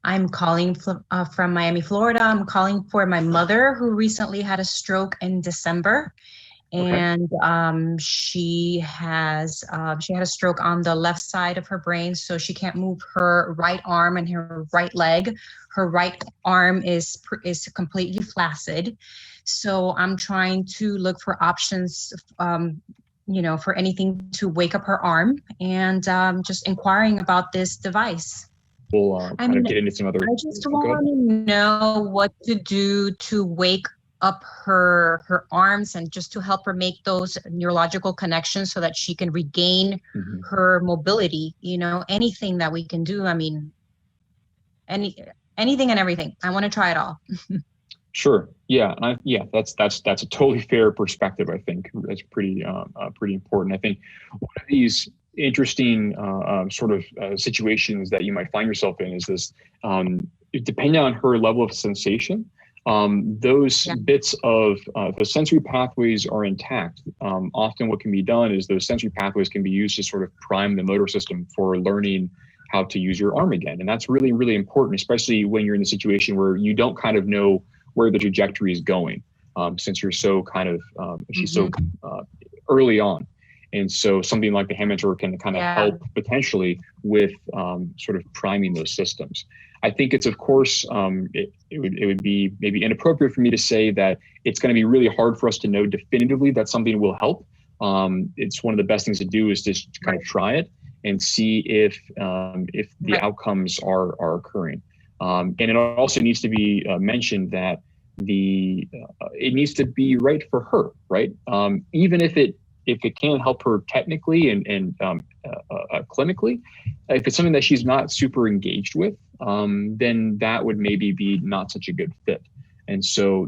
I'm calling from Miami, Florida. I'm calling for my mother who recently had a stroke in December. Okay. And she had a stroke on the left side of her brain, so she can't move her right arm and her right leg. Her right arm is completely flaccid. So I'm trying to look for options, for anything to wake up her arm, and just inquiring about this device. We'll I kind of mean, get into some other. I just Oh, go ahead. want to know what to do to wake up her arms and just to help her make those neurological connections so that she can regain Mhm. her mobility. Anything that we can do. I mean, anything and everything. I want to try it all. Sure. Yeah. And that's a totally fair perspective. I think that's pretty important. I think one of these interesting sort of situations that you might find yourself in is this, depending on her level of sensation, those Yeah. bits of the sensory pathways are intact. Often what can be done is those sensory pathways can be used to sort of prime the motor system for learning how to use your arm again. And that's really, really important, especially when you're in a situation where you don't kind of know where the trajectory is going, since you're so kind of, she's so early on. And so something like the hand mentor can kind of help potentially with sort of priming those systems. I think it's, of course, it would be maybe inappropriate for me to say that it's going to be really hard for us to know definitively that something will help. It's one of the best things to do is just kind of try it and see if the outcomes are occurring. And it also needs to be mentioned that it needs to be right for her, right? Even if it can help her technically and clinically, if it's something that she's not super engaged with, then that would maybe be not such a good fit. And so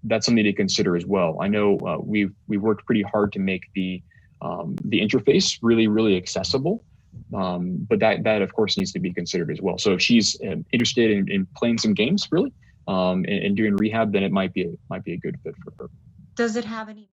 that's something to consider as well. I know we've worked pretty hard to make the interface really, really accessible. But that of course needs to be considered as well. So if she's interested in playing some games, really, and doing rehab, then it might be a good fit for her. Does it have any